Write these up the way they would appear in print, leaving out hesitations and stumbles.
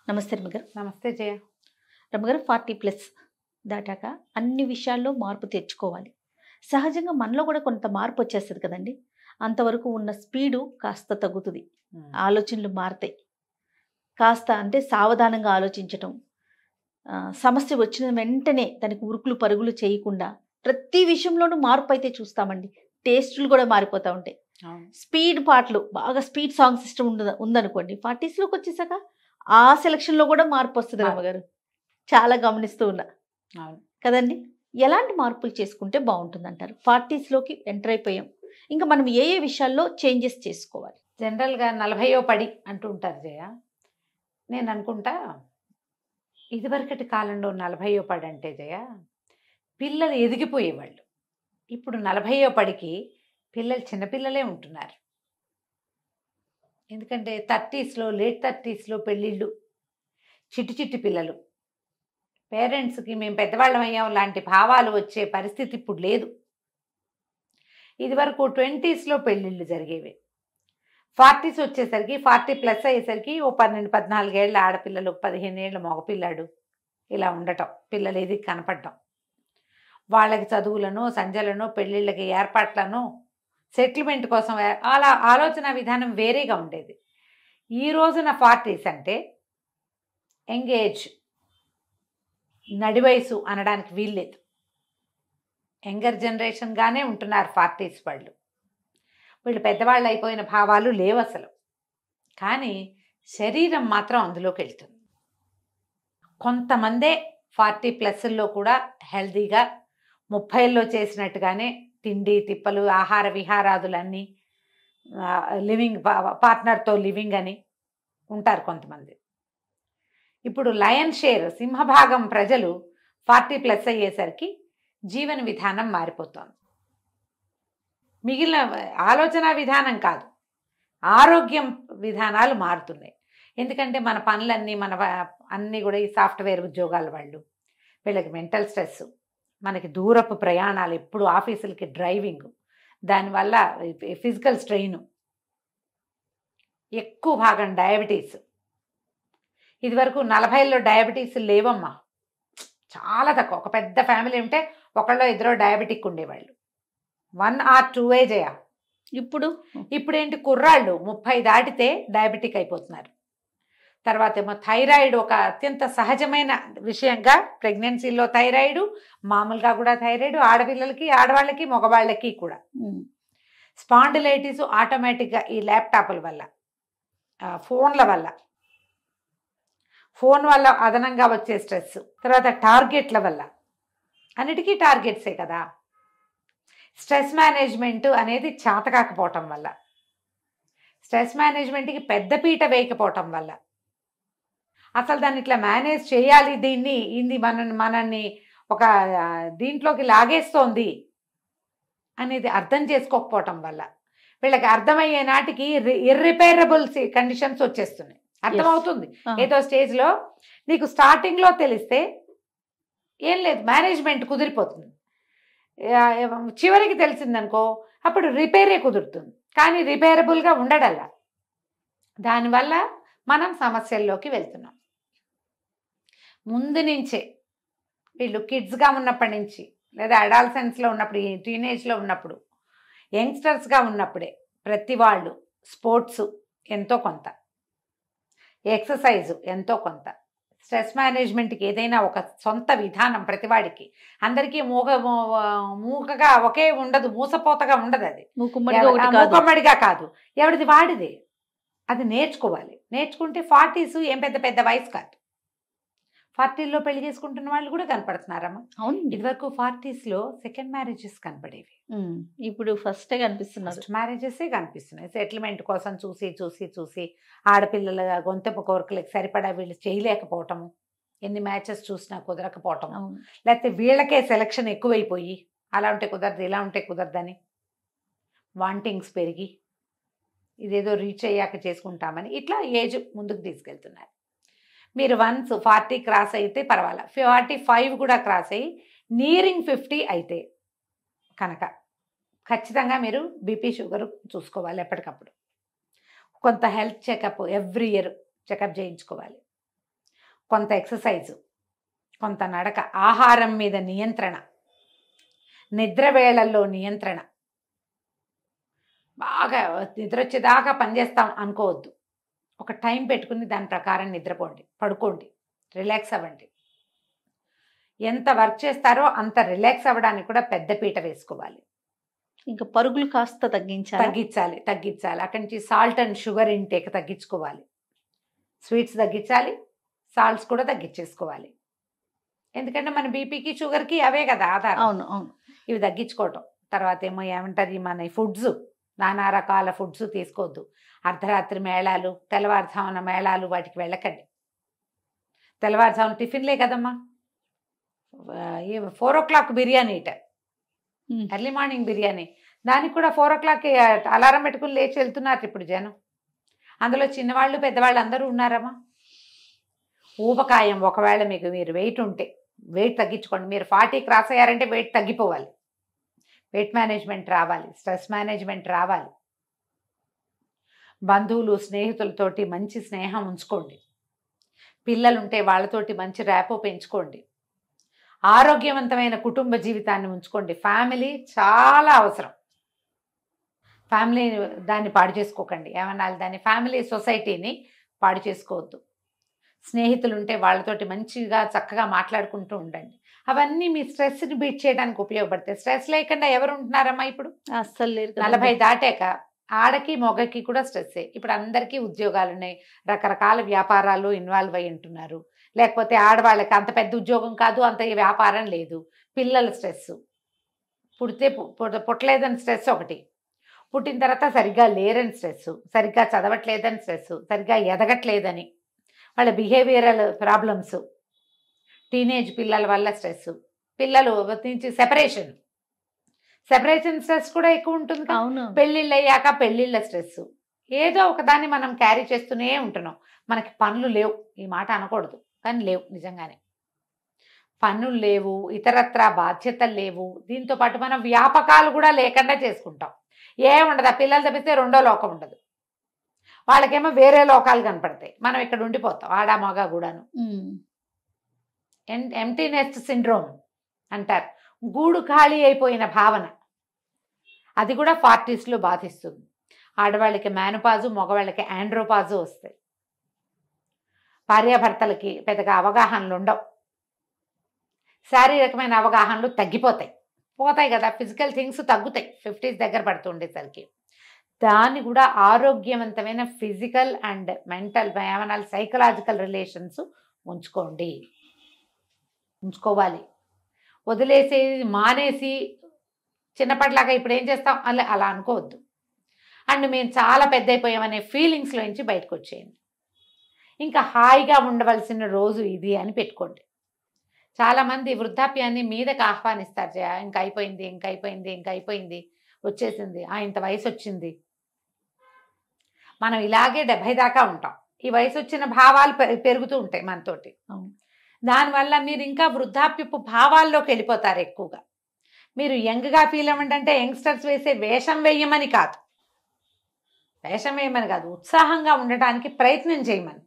నమస్తే రమ్మగారు. నమస్తే జయ. రమ్మగారు 40+ దాటాక అన్ని విషయాల్లో మార్పు తెచ్చుకోవాలి. సహజంగా మనలో కూడా కొంత మార్పు వచ్చేస్తది కదండీ! అంతవరకు ఉన్న స్పీడు కాస్త తగ్గుతది. ఆలోచనలు మారతాయి. కాస్త అంటే సావధానంగా ఆలోచించటం. సమస్య వచ్చిన వెంటనే దానికి ఉరుకులు పరుగులు చేయకుండా ప్రతి విషయంలోనూ మార్పు అయితే చూస్తామండి. టేస్టులు కూడా మారిపోతా ఉంటాయి. స్పీడ్ పాటలు బాగా స్పీడ్ సాంగ్ సిస్టమ్ ఉందనుకోండి 40స్‌లోకి వచ్చేసాక ఆ సెలక్షన్‌లో కూడా మార్పు వస్తది రమ్మగారు. చాలా గమనిస్తూ ఉన్నా. కదండీ! ఎలాంటి మార్పులు చేసుకుంటే బావుంటుందంటారు? 40స్‌లోకి ఎంటర్ అయిపోయాం. ఇంకా మనం ఏ ఏ విషయాల్లో చేంజెస్ చేసుకోవాలి? జనరల్‌గా 40వ పడి అంటూ ఉంటారు జయ. నేను అనుకుంటా ఇదివరకటి కాలంలో 40వ పడి అంటే జయ పిల్లలు ఎదిగిపోయేవాళ్ళు. ఇప్పుడు 40వ పడికి పిల్లలు చిన్నపిల్లలే ఉంటున్నారు. ఎందుకంటే 30స్‌లో లేట్ 30స్‌లో పెళ్ళిళ్ళు, చిట్టి చిట్టి పిల్లలు. పేరెంట్స్‌కి మేము పెద్దవాళ్ళం అయ్యాం లాంటి భావాలు వచ్చే పరిస్థితి ఇప్పుడు లేదు. ఇదివరకు 20స్‌లో పెళ్ళిళ్ళు జరిగేవి. 40s వచ్చేసరికి 40+ అయ్యేసరికి ఓ 12, 14 ఏళ్ళ ఆడపిల్లలు, 15 ఏళ్ళ మగపిల్లాడు ఇలా ఉండటం, పిల్లలు ఎదిగి కనపడటం. వాళ్ళకి చదువులను, సంధ్యలను, పెళ్ళిళ్ళకి ఏర్పాట్లను, సెటిల్మెంట్ కోసం అలా ఆలోచన విధానం వేరేగా ఉండేది. ఈ రోజున 40s అంటే ఎంగేజ్, నడి వయసు అనడానికి వీల్లేదు. యంగర్ జనరేషన్గానే ఉంటున్నారు 40s వాళ్ళు. వీళ్ళు పెద్దవాళ్ళు అయిపోయిన భావాలు లేవు అసలు. కానీ శరీరం మాత్రం అందులోకి వెళ్తుంది. కొంతమందే 40+లో కూడా హెల్తీగా 30లో చేసినట్టుగానే తిండి తిప్పలు, ఆహార విహారాదులన్నీ, లివింగ్ పార్ట్నర్తో లివింగ్ అని ఉంటారు కొంతమంది. ఇప్పుడు లయన్ షేర్, సింహభాగం ప్రజలు 40+ అయ్యేసరికి జీవన విధానం మారిపోతుంది. మిగిలిన ఆలోచన విధానం కాదు, ఆరోగ్యం విధానాలు మారుతున్నాయి. ఎందుకంటే మన పనులన్నీ అన్నీ కూడా ఈ సాఫ్ట్వేర్ ఉద్యోగాల వాళ్ళు, వీళ్ళకి మెంటల్ స్ట్రెస్, మనకి దూరపు ప్రయాణాలు, ఎప్పుడు ఆఫీసులకి డ్రైవింగ్, దానివల్ల ఫిజికల్ స్ట్రెయిన్, ఎక్కువ భాగం డయాబెటీస్. ఇదివరకు 40లో డయాబెటీస్ లేవమ్మా, చాలా తక్కువ. ఒక పెద్ద ఫ్యామిలీ ఉంటే ఒకళ్ళో ఇద్దరో డయాబెటిక్ ఉండేవాళ్ళు, 1 or 2 జయ. ఇప్పుడేంటి కుర్రాళ్ళు 30 దాటితే డయాబెటిక్ అయిపోతున్నారు. తర్వాత ఏమో థైరాయిడ్ ఒక అత్యంత సహజమైన విషయంగా, ప్రెగ్నెన్సీలో థైరాయిడ్, మామూలుగా కూడా థైరాయిడ్, ఆడపిల్లలకి, ఆడవాళ్ళకి, మగవాళ్ళకి కూడా. స్పాండిలైటిస్ ఆటోమేటిక్గా ఈ ల్యాప్టాప్ల వల్ల, ఫోన్ వల్ల అదనంగా వచ్చే స్ట్రెస్, తర్వాత టార్గెట్ల వల్ల, అన్నిటికీ టార్గెట్సే కదా. స్ట్రెస్ మేనేజ్మెంట్ అనేది చేతకాకపోవటం వల్ల, స్ట్రెస్ మేనేజ్మెంట్కి పెద్దపీట వేయకపోవటం వల్ల, అసలు దాన్ని ఇట్లా మేనేజ్ చేయాలి, ఇది మనల్ని ఒక దీంట్లోకి లాగేస్తోంది అనేది అర్థం చేసుకోకపోవటం వల్ల, వీళ్ళకి అర్థమయ్యే నాటికి ఇర్రిపేరబుల్ కండిషన్స్ వచ్చేస్తున్నాయి. అర్థమవుతుంది ఏదో స్టేజ్లో. నీకు స్టార్టింగ్లో తెలిస్తే ఏం లేదు, మేనేజ్మెంట్ కుదిరిపోతుంది. చివరికి తెలిసిందనుకో అప్పుడు రిపేరే కుదురుతుంది, కానీ రిపేరబుల్గా ఉండడల్లా. దానివల్ల మనం సమస్యల్లోకి వెళ్తున్నాం. ముందు నుంచే వీళ్ళు కిడ్స్గా ఉన్నప్పటి నుంచి, లేదా అడాల్సెన్స్లో ఉన్నప్పుడు, టీనేజ్లో ఉన్నప్పుడు, యంగ్స్టర్స్గా ఉన్నప్పుడే ప్రతి వాళ్ళు స్పోర్ట్స్ ఎంతో కొంత, ఎక్సర్సైజు ఎంతో కొంత, స్ట్రెస్ మేనేజ్మెంట్కి ఏదైనా ఒక సొంత విధానం ప్రతివాడికి. అందరికీ మూకగా ఒకే ఉండదు, మూసపోతగా ఉండదు. అది మూకమ్మడిగా కాదు, ఎవరిది వాడిదే. అది నేర్చుకోవాలి. నేర్చుకుంటే 40s ఏం పెద్ద పెద్ద వయసు కాదు. 40లో పెళ్లి చేసుకుంటున్న వాళ్ళు కూడా కనపడుతున్నారమ్మా. అవును, ఇదివరకు 40స్లో సెకండ్ మ్యారేజెస్ కనపడేవి. ఇప్పుడు ఫస్ట్ మ్యారేజెసే కనిపిస్తున్నాయి. సెటిల్మెంట్ కోసం చూసి ఆడపిల్లల గొంతెపు కోరికలకు సరిపడా వీళ్ళు చేయలేకపోవటము, ఎన్ని మ్యాచెస్ చూసినా కుదరకపోవటము, లేకపోతే వీళ్ళకే సెలక్షన్ ఎక్కువైపోయి అలా ఉంటే కుదరదు, ఇలా ఉంటే కుదరదని వాంటింగ్స్ పెరిగి ఇదేదో రీచ్ అయ్యాక చేసుకుంటామని ఇట్లా ఏజ్ ముందుకు తీసుకెళ్తున్నారు. మీరు వన్స్ 40 క్రాస్ అయితే పర్వాలా, 45 కూడా క్రాస్ అయ్యి నియరింగ్ 50 అయితే కనుక ఖచ్చితంగా మీరు బీపీ షుగర్ చూసుకోవాలి. ఎప్పటికప్పుడు కొంత health checkup, every year checkup చేయించుకోవాలి. కొంత ఎక్సర్సైజు, కొంత నడక, ఆహారం మీద నియంత్రణ, నిద్ర వేళల్లో నియంత్రణ. బాగా నిద్ర వచ్చేదాకా పనిచేస్తాం అనుకోవద్దు. ఒక టైం పెట్టుకుని దాని ప్రకారం నిద్రపోండి, పడుకోండి, రిలాక్స్ అవ్వండి. ఎంత వర్క్ చేస్తారో అంత రిలాక్స్ అవ్వడానికి కూడా పెద్ద పీట వేసుకోవాలి. ఇంకా పరుగులు కాస్త తగ్గించాలి. తగ్గించాలి. అక్కడి నుంచి సాల్ట్ అండ్ షుగర్ ఇంటేక్ తగ్గించుకోవాలి. స్వీట్స్ తగ్గించాలి, సాల్ట్స్ కూడా తగ్గించేసుకోవాలి. ఎందుకంటే మన బీపీకి షుగర్కి అవే కదా ఆధారం. అవును అవును. ఇవి తగ్గించుకోవటం. తర్వాత ఏమో ఏమంటారు, మన ఫుడ్స్, నానా రకాల ఫుడ్స్ తీసుకోవద్దు. అర్ధరాత్రి మేళాలు, తెల్లవారుజామున మేళాలు, వాటికి వెళ్ళకండి. తెల్లవారుజామున టిఫిన్లే కదమ్మా. 4 o'clock బిర్యానీ ఇట, ఎర్లీ మార్నింగ్ బిర్యానీ. దానికి కూడా 4 o'clock అలారం పెట్టుకుని లేచి వెళ్తున్నారు ఇప్పుడు జనం. అందులో చిన్నవాళ్ళు పెద్దవాళ్ళు అందరూ ఉన్నారమ్మా. ఊబకాయం, ఒకవేళ మీరు వెయిట్ ఉంటే వెయిట్ తగ్గించుకోండి. మీరు 40 క్రాస్ అయ్యారంటే వెయిట్ తగ్గిపోవాలి. వెయిట్ మేనేజ్మెంట్ రావాలి, స్ట్రెస్ మేనేజ్మెంట్ రావాలి. బంధువులు స్నేహితులతోటి మంచి స్నేహం ఉంచుకోండి. పిల్లలుంటే వాళ్ళతోటి మంచి ర్యాపో పెంచుకోండి. ఆరోగ్యవంతమైన కుటుంబ జీవితాన్ని ఉంచుకోండి. ఫ్యామిలీ చాలా అవసరం. ఫ్యామిలీ దాన్ని పాడు చేసుకోకండి. ఏమన్నా దాన్ని ఫ్యామిలీ సొసైటీని పాడు చేసుకోవద్దు. స్నేహితులు ఉంటే వాళ్ళతోటి మంచిగా చక్కగా మాట్లాడుకుంటూ ఉండండి. అవన్నీ మీ స్ట్రెస్ని బీట్ చేయడానికి ఉపయోగపడతాయి. స్ట్రెస్ లేకుండా ఎవరు ఉంటున్నారమ్మా ఇప్పుడు? అస్సలు లేరు. 40 దాటాక ఆడకి మొగకి కూడా స్ట్రెస్సే. ఇప్పుడు అందరికీ ఉద్యోగాలు ఉన్నాయి, రకరకాల వ్యాపారాలు ఇన్వాల్వ్ అయి ఉంటున్నారు. లేకపోతే ఆడవాళ్ళకి అంత పెద్ద ఉద్యోగం కాదు, అంత వ్యాపారం లేదు. పిల్లల స్ట్రెస్, పుట్టలేదని స్ట్రెస్ ఒకటి, పుట్టిన తర్వాత సరిగ్గా లేరని స్ట్రెస్, సరిగ్గా చదవట్లేదని స్ట్రెస్, సరిగ్గా ఎదగట్లేదని, వాళ్ళ బిహేవియరల్ ప్రాబ్లమ్స్, టీనేజ్ పిల్లల వల్ల స్ట్రెస్, పిల్లలు నుంచి సెపరేషన్ స్ట్రెస్ కూడా ఎక్కువ ఉంటుంది. అవును. పెళ్ళిళ్ళు అయ్యాక పెళ్ళిళ్ళ స్ట్రెస్, ఏదో ఒకదాన్ని మనం క్యారీ చేస్తూనే ఉంటున్నాం. మనకి పనులు లేవు, ఈ మాట అనకూడదు కానీ లేవు, నిజంగానే పనులు లేవు, ఇతరత్ర బాధ్యతలు లేవు. దీంతో పాటు మనం వ్యాపకాలు కూడా లేకుండా చేసుకుంటాం. ఉండదు, ఆ పిల్లలు తప్పిస్తే రెండో లోకం ఉండదు. వాళ్ళకేమో వేరే లోకాలు కనపడతాయి, మనం ఇక్కడ ఉండిపోతాం ఆడా మగ కూడాను. ఎంప్టీ నెస్ట్ సిండ్రోమ్ అంటారు, గూడు ఖాళీ అయిపోయిన భావన. అది కూడా 40sలో బాధిస్తుంది. ఆడవాళ్ళకి మేనపాజు, మగవాళ్ళకి ఆండ్రోపాజు వస్తాయి. భార్యాభర్తలకి పెద్దగా అవగాహనలు ఉండవు, శారీరకమైన అవగాహనలు పోతాయి కదా. ఫిజికల్ థింగ్స్ తగ్గుతాయి 50s దగ్గర పడుతుండేసరికి. దాన్ని కూడా ఆరోగ్యవంతమైన physical and mental psychological relations ఉంచుకోవాలి. వదిలేసి మానేసి చిన్నప్పటిలాగా ఇప్పుడు ఏం చేస్తాం అలా అనుకోవద్దు. అండ్ మేము చాలా పెద్ద అయిపోయామనే ఫీలింగ్స్లో నుంచి బయటకు వచ్చేయండి. ఇంకా హాయిగా ఉండవలసిన రోజు ఇది అని పెట్టుకోండి. చాలామంది వృద్ధాప్యాన్ని మీదకి ఆహ్వానిస్తారు. ఇంకా అయిపోయింది, వచ్చేసింది, ఇంత వయసు వచ్చింది. మనం ఇలాగే 70 దాకా ఉంటాం. ఈ వయసు వచ్చిన భావాలు పెరుగుతూ ఉంటాయి మనతోటి. దానివల్ల మీరు ఇంకా వృద్ధాప్యపు భావాల్లోకి వెళ్ళిపోతారు ఎక్కువగా. మీరు యంగ్గా ఫీల్ అవ్వండి అంటే యంగ్స్టర్స్ వేసే వేషం వేయమని కాదు, ఉత్సాహంగా ఉండటానికి ప్రయత్నం చేయమని.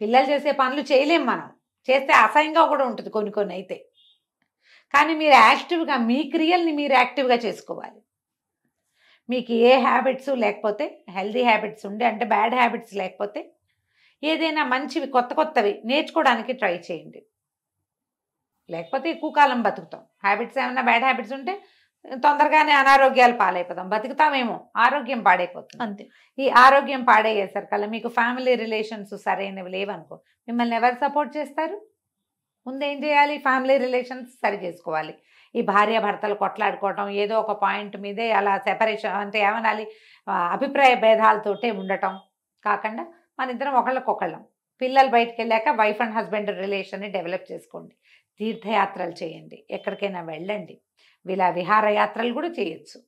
పిల్లలు చేసే పనులు చేయలేం, మనం చేస్తే అసహ్యంగా కూడా ఉంటుంది కొన్ని అయితే. కానీ మీరు యాక్టివ్గా మీ క్రియల్ని మీరు యాక్టివ్గా చేసుకోవాలి. మీకు ఏ హ్యాబిట్స్ లేకపోతే, హెల్దీ హ్యాబిట్స్ ఉండి అంటే బ్యాడ్ హ్యాబిట్స్ లేకపోతే, ఏదైనా మంచివి కొత్తవి నేర్చుకోవడానికి ట్రై చేయండి. లేకపోతే ఎక్కువ కాలం బతుకుతాం. హ్యాబిట్స్ ఏమైనా బ్యాడ్ హ్యాబిట్స్ ఉంటే తొందరగానే అనారోగ్యాలు పాలైపోతాం. బతుకుతామేమో, ఆరోగ్యం పాడైపోతుంది అంతే. ఈ ఆరోగ్యం పాడయ్యేసరికల్లా మీకు ఫ్యామిలీ రిలేషన్స్ సరైనవి లేవనుకో, మిమ్మల్ని ఎవరు సపోర్ట్ చేస్తారు? ముందేం చేయాలి? ఫ్యామిలీ రిలేషన్స్ సరి చేసుకోవాలి. ఈ భార్యాభర్తలు కొట్లాడుకోవటం, ఏదో ఒక పాయింట్ మీదే అలా సెపరేషన్ అంటే ఏమనాలి, అభిప్రాయ భేదాలతోటే ఉండటం కాకుండా మన ఇద్దరం ఒకళ్ళకొకళ్ళం. పిల్లలు బయటకు వెళ్ళాక వైఫ్ అండ్ హస్బెండ్ రిలేషన్ని డెవలప్ చేసుకోండి. తీర్థయాత్రలు చేయండి, ఎక్కడికైనా వెళ్ళండి. విహారయాత్రలు కూడా చేయొచ్చు.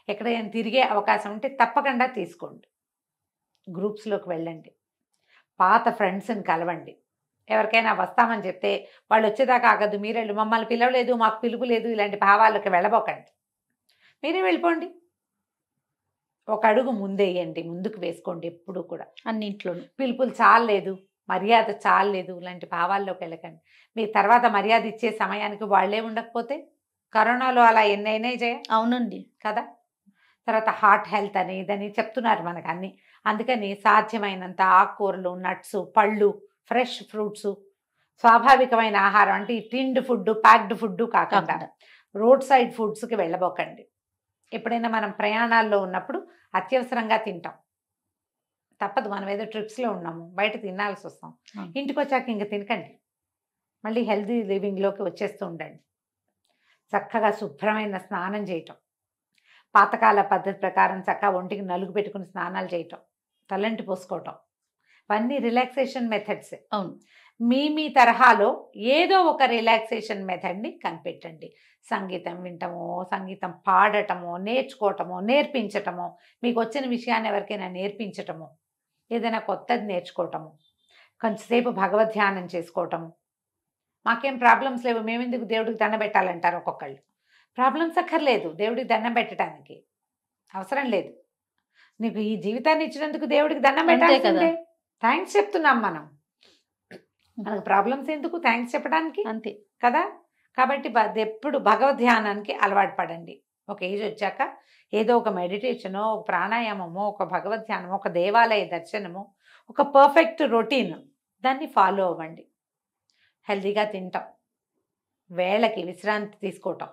ఎక్కడైనా తిరిగే అవకాశం ఉంటే తప్పకుండా తీసుకోండి. గ్రూప్స్లోకి వెళ్ళండి, పాత ఫ్రెండ్స్ని కలవండి. ఎవరికైనా వస్తామని చెప్తే వాళ్ళు వచ్చేదాకా ఆగద్దు, మీరెళ్ళు, మమ్మల్ని పిలవలేదు, మాకు పిలుపు లేదు, ఇలాంటి భావాలకు వెళ్ళబోకండి. మీరే వెళ్ళిపోండి. ఒక అడుగు ముందేయండి, ముందుకు వేసుకోండి. ఎప్పుడు కూడా అన్నింట్లో పిలుపులు చాలలేదు, మర్యాద చాలలేదు ఇలాంటి భావాల్లోకి వెళ్ళకండి. మీ తర్వాత మర్యాద ఇచ్చే సమయానికి వాళ్ళే ఉండకపోతే కరోనాలో అలా ఎన్నైనా చేయ అవునండి. కదా. తర్వాత హార్ట్ హెల్త్ అని ఇదని చెప్తున్నారు మనకు అన్ని. అందుకని సాధ్యమైనంత ఆకుకూరలు, నట్స్, పళ్ళు, ఫ్రెష్ ఫ్రూట్స్, స్వాభావికమైన ఆహారం అంటే ఈ టిన్డ్ ఫుడ్, ప్యాక్డ్ ఫుడ్ కాకుండా రోడ్ సైడ్ ఫుడ్స్కి వెళ్ళబోకండి. ఎప్పుడైనా మనం ప్రయాణాల్లో ఉన్నప్పుడు అత్యవసరంగా తింటాం, తప్పదు. మనం ఏదో ట్రిప్స్లో ఉన్నాము, బయట తినాల్సి వస్తాం. ఇంటికి వచ్చాక ఇంక తినకండి, మళ్ళీ హెల్తీ లివింగ్లోకి వచ్చేస్తూ ఉండండి. చక్కగా శుభ్రమైన స్నానం చేయటం, పాతకాల పద్ధతి ప్రకారం చక్కగా ఒంటికి నలుగు పెట్టుకుని స్నానాలు చేయటం, తలంటి పోసుకోవటం, ఇవన్నీ రిలాక్సేషన్ మెథడ్స్. అవును. మీ తరహాలో ఏదో ఒక రిలాక్సేషన్ మెథడ్ని కనిపెట్టండి. సంగీతం వింటమో, సంగీతం పాడటమో, నేర్చుకోవటమో, నేర్పించటమో, మీకు వచ్చిన విషయాన్ని ఎవరికైనా నేర్పించటమో, ఏదైనా కొత్తది నేర్చుకోవటము, కొంచెంసేపు భగవద్ ధ్యానం చేసుకోవటము. మాకేం ప్రాబ్లమ్స్ లేవు, మేమెందుకు దేవుడికి దండం పెట్టాలంటారు ఒక్కొక్కళ్ళు. ప్రాబ్లమ్స్ అక్కర్లేదు దేవుడికి దండం పెట్టడానికి, అవసరం లేదు. నీకు ఈ జీవితాన్ని ఇచ్చినందుకు దేవుడికి దండం పెట్టాల్సిందే. థ్యాంక్స్ చెప్తున్నాం మనం, మనకు ప్రాబ్లమ్స్ ఎందుకు థ్యాంక్స్ చెప్పడానికి, అంతే కదా. కాబట్టి ఎప్పుడు భగవద్ ధ్యానానికి అలవాటు పడండి. ఒక ఏజ్ వచ్చాక ఏదో ఒక మెడిటేషనో, ఒక ప్రాణాయామమో, ఒక భగవద్ ధ్యానమో, ఒక దేవాలయ దర్శనమో, ఒక పర్ఫెక్ట్ రొటీన్, దాన్ని ఫాలో అవ్వండి. హెల్తీగా తింటాం, వేళకి విశ్రాంతి తీసుకోవటం,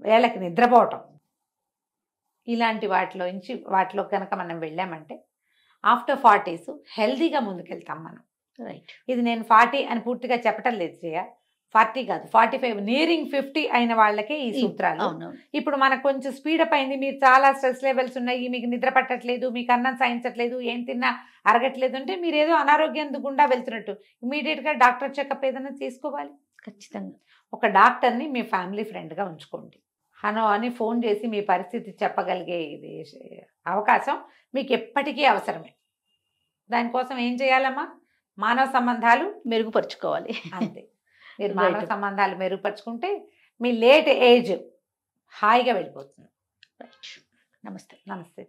వేళకి నిద్రపోవటం, ఇలాంటి వాటిలో కనుక మనం వెళ్ళామంటే ఆఫ్టర్ 40s హెల్తీగా ముందుకెళ్తాం మనం. రైట్. ఇది నేను 40 అని పూర్తిగా చెప్పటం లేదు జయ, 40 కాదు 45, నియరింగ్ 50 అయిన వాళ్ళకే ఈ సూత్రాలు. ఇప్పుడు మనకు కొంచెం స్పీడప్ అయింది, మీరు చాలా స్ట్రెస్ లెవెల్స్ ఉన్నాయి, మీకు నిద్ర పట్టట్లేదు, మీకు అన్నం సాయించట్లేదు, ఏం తిన్నా అరగట్లేదు అంటే మీరు ఏదో అనారోగ్యం గుండా వెళ్తున్నట్టు. ఇమీడియట్గా డాక్టర్ చెకప్ ఏదైనా తీసుకోవాలి. ఖచ్చితంగా ఒక డాక్టర్ని మీ ఫ్యామిలీ ఫ్రెండ్గా ఉంచుకోండి. హనో అని ఫోన్ చేసి మీ పరిస్థితి చెప్పగలిగే ఇది అవకాశం మీకు ఎప్పటికీ అవసరమే. దానికోసం ఏం చేయాలమ్మా, మానవ సంబంధాలు మెరుగుపరుచుకోవాలి. అంతే. మీరు మానవ సంబంధాలు మెరుగుపరుచుకుంటే మీ లేట్ ఏజ్ హాయిగా వెళ్ళిపోతుంది. నమస్తే. నమస్తే.